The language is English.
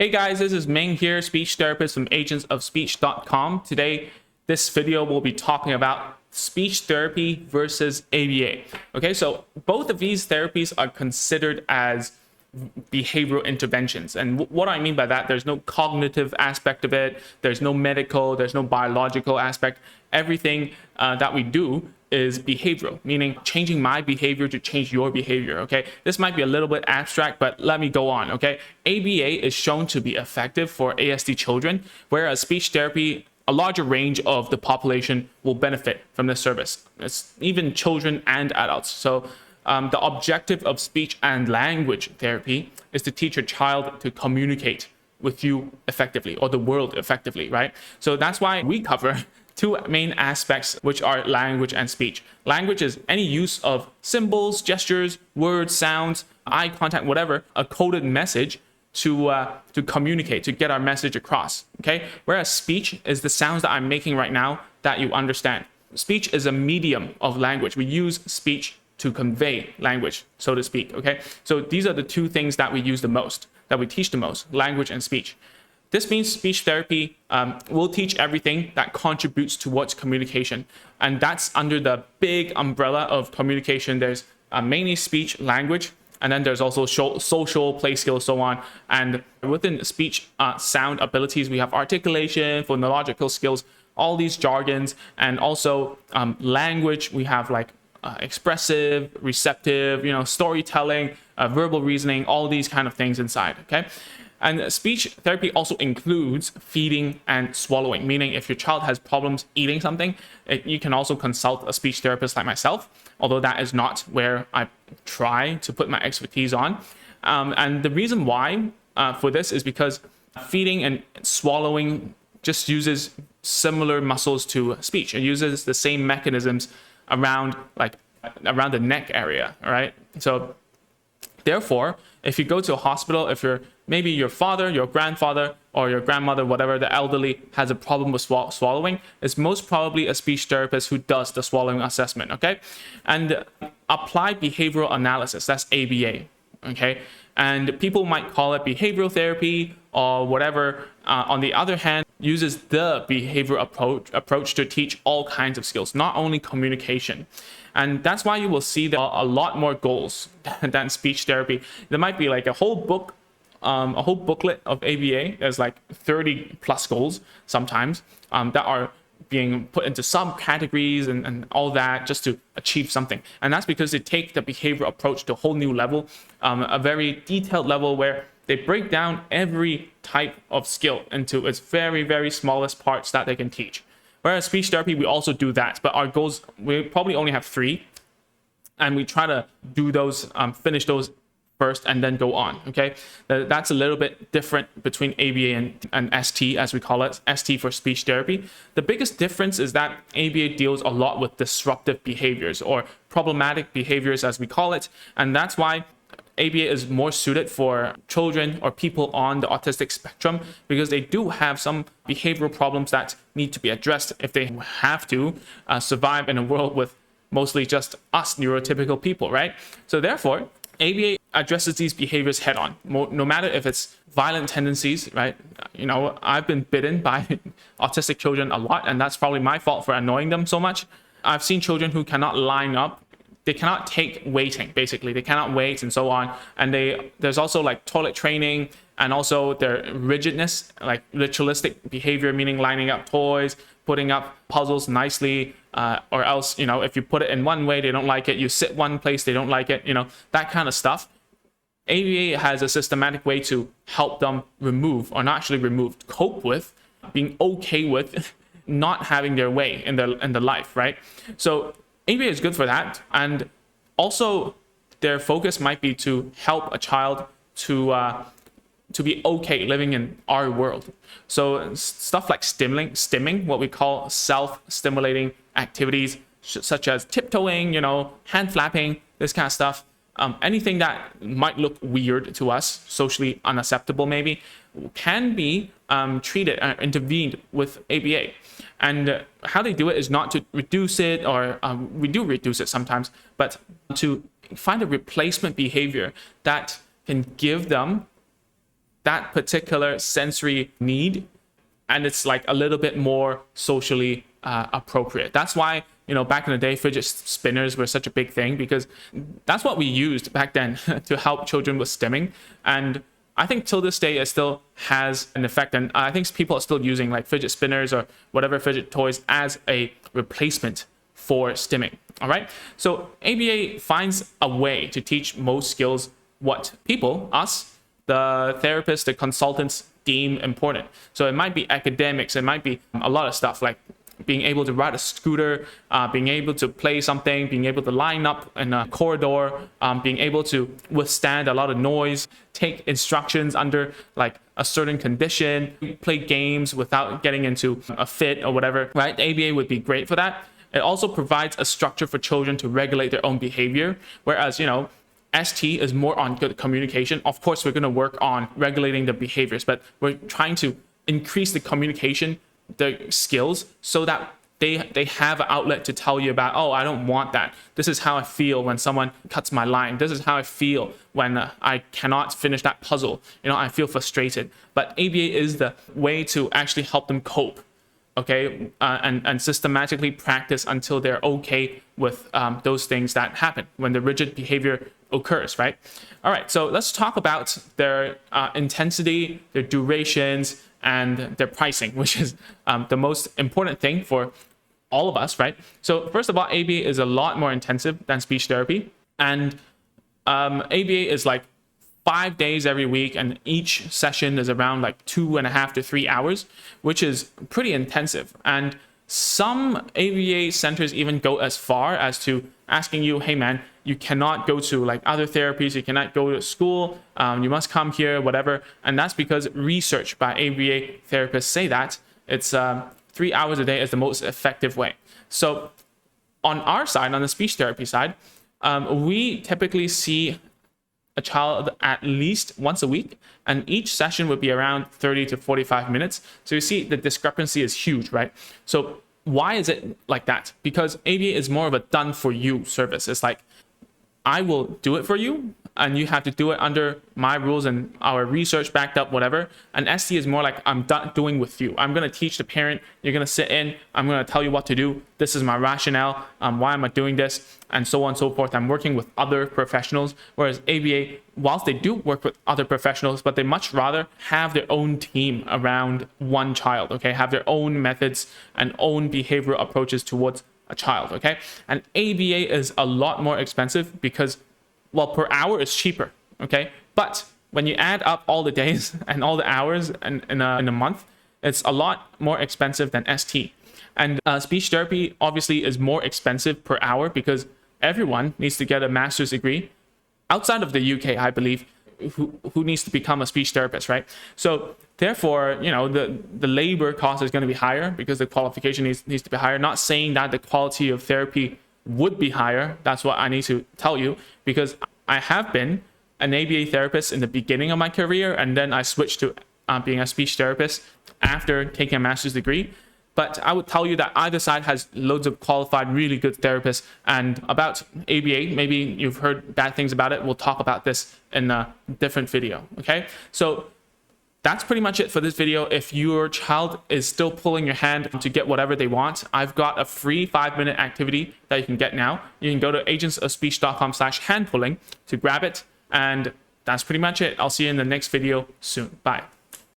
Hey guys, this is Ming here, speech therapist from agentsofspeech.com. Today, this video will be talking about speech therapy versus ABA. Okay, so both of these therapies are considered as behavioral interventions. And what I mean by that, there's no cognitive aspect of it, there's no medical, there's no biological aspect. Everything that we do is behavioral, meaning changing my behavior to change your behavior. Okay, this might be a little bit abstract, but let me go on. Okay, ABA is shown to be effective for ASD children, whereas speech therapy, a larger range of the population will benefit from this service. It's even children and adults. So the objective of speech and language therapy is to teach a child to communicate with you effectively, or the world effectively, right? So that's why we cover two main aspects, which are language and speech. Language is any use of symbols, gestures, words, sounds, eye contact, whatever, a coded message to communicate, to get our message across, okay? Whereas speech is the sounds that I'm making right now that you understand. Speech is a medium of language. We use speech to convey language, so to speak, okay? So these are the two things that we use the most, that we teach the most, language and speech. This means speech therapy will teach everything that contributes towards communication. And that's under the big umbrella of communication. There's mainly speech, language, and then there's also social, play skills, so on. And within speech sound abilities, we have articulation, phonological skills, all these jargons, and also language, we have like expressive, receptive, storytelling, verbal reasoning, all these kind of things inside, okay? And speech therapy also includes feeding and swallowing, meaning if your child has problems eating something, you can also consult a speech therapist like myself, although that is not where I try to put my expertise on. And the reason why for this is because feeding and swallowing just uses similar muscles to speech. It uses the same mechanisms around the neck area, all right? So therefore, if you go to a hospital, if maybe your father, your grandfather, or your grandmother, whatever, the elderly has a problem with swallowing, it's most probably a speech therapist who does the swallowing assessment, okay? And applied behavioral analysis, that's ABA, okay? And people might call it behavioral therapy or whatever. On the other hand, uses the behavioral approach to teach all kinds of skills, not only communication. And that's why you will see there are a lot more goals than speech therapy. There might be like a whole book, a whole booklet of ABA. There's like 30 plus goals sometimes that are being put into subcategories and all that just to achieve something. And that's because they take the behavioral approach to a whole new level, a very detailed level where they break down every type of skill into its very, very smallest parts that they can teach. Whereas speech therapy, we also do that, but our goals, we probably only have 3, and we try to do those, finish those first and then go on, okay? That's a little bit different between ABA and ST, as we call it, ST for speech therapy. The biggest difference is that ABA deals a lot with disruptive behaviors or problematic behaviors, as we call it, and that's why ABA is more suited for children or people on the autistic spectrum, because they do have some behavioral problems that need to be addressed if they have to survive in a world with mostly just us neurotypical people, right? So therefore, ABA addresses these behaviors head on, no matter if it's violent tendencies, right? I've been bitten by autistic children a lot, and that's probably my fault for annoying them so much. I've seen children who cannot line up. They cannot take waiting, basically. They cannot wait and so on. And there's also like toilet training, and also their rigidness, like ritualistic behavior, meaning lining up toys, putting up puzzles nicely, or else, if you put it in one way, they don't like it. You sit one place, they don't like it, that kind of stuff. ABA has a systematic way to help them remove, or not actually remove, cope with, being okay with not having their way in the life, right? So ABA is good for that, and also their focus might be to help a child to be okay living in our world. So stuff like stimming, what we call self-stimulating activities, such as tiptoeing, hand flapping, this kind of stuff. Anything that might look weird to us, socially unacceptable maybe, can be treated and intervened with ABA. And how they do it is not to reduce it, or we do reduce it sometimes, but to find a replacement behavior that can give them that particular sensory need, and it's like a little bit more socially appropriate. That's why, you know, back in the day, fidget spinners were such a big thing, because that's what we used back then to help children with stimming. And I think till this day, it still has an effect. And I think people are still using like fidget spinners or whatever fidget toys as a replacement for stimming. All right. So ABA finds a way to teach most skills what people, us, the therapists, the consultants, deem important. So it might be academics, it might be a lot of stuff like being able to ride a scooter, being able to play something, being able to line up in a corridor, being able to withstand a lot of noise, take instructions under like a certain condition, play games without getting into a fit or whatever, right? ABA would be great for that. It also provides a structure for children to regulate their own behavior, whereas, you know, ST is more on good communication. Of course, we're going to work on regulating the behaviors, but we're trying to increase the communication, the skills, so that they have an outlet to tell you about, oh, I don't want that. This is how I feel when someone cuts my line. This is how I feel when I cannot finish that puzzle. You know, I feel frustrated. But ABA is the way to actually help them cope, okay, and systematically practice until they're okay with those things that happen when the rigid behavior occurs, right? All right, so let's talk about their intensity, their durations, and their pricing, which is the most important thing for all of us, right? So first of all, ABA is a lot more intensive than speech therapy, and ABA is like 5 days every week, and each session is around like 2.5 to 3 hours, which is pretty intensive. And some ABA centers even go as far as to asking you, hey man, you cannot go to like other therapies, you cannot go to school, you must come here, whatever. And that's because research by ABA therapists say that it's 3 hours a day is the most effective way. So on our side, on the speech therapy side, we typically see a child at least once a week, and each session would be around 30 to 45 minutes. So you see the discrepancy is huge, right? So why is it like that? Because ABA is more of a done for you service. It's like, I will do it for you, and you have to do it under my rules and our research backed up, whatever. And ST is more like, I'm doing with you. I'm going to teach the parent. You're going to sit in. I'm going to tell you what to do. This is my rationale. Why am I doing this? And so on and so forth. I'm working with other professionals. Whereas ABA, whilst they do work with other professionals, but they much rather have their own team around one child, okay? Have their own methods and own behavioral approaches towards a child, okay? And ABA is a lot more expensive because, well, per hour is cheaper, okay? But when you add up all the days and all the hours in a month, it's a lot more expensive than ST. And speech therapy obviously is more expensive per hour because everyone needs to get a master's degree outside of the UK, I believe, who needs to become a speech therapist, right? So therefore, you know, the labor cost is going to be higher because the qualification needs to be higher. Not saying that the quality of therapy would be higher. That's what I need to tell you, because I have been an ABA therapist in the beginning of my career, and then I switched to being a speech therapist after taking a master's degree. But I would tell you that either side has loads of qualified, really good therapists. And about ABA, maybe you've heard bad things about it. We'll talk about this in a different video, okay? So that's pretty much it for this video. If your child is still pulling your hand to get whatever they want, I've got a free 5-minute activity that you can get now. You can go to agentsofspeech.com/handpulling to grab it. And that's pretty much it. I'll see you in the next video soon. Bye.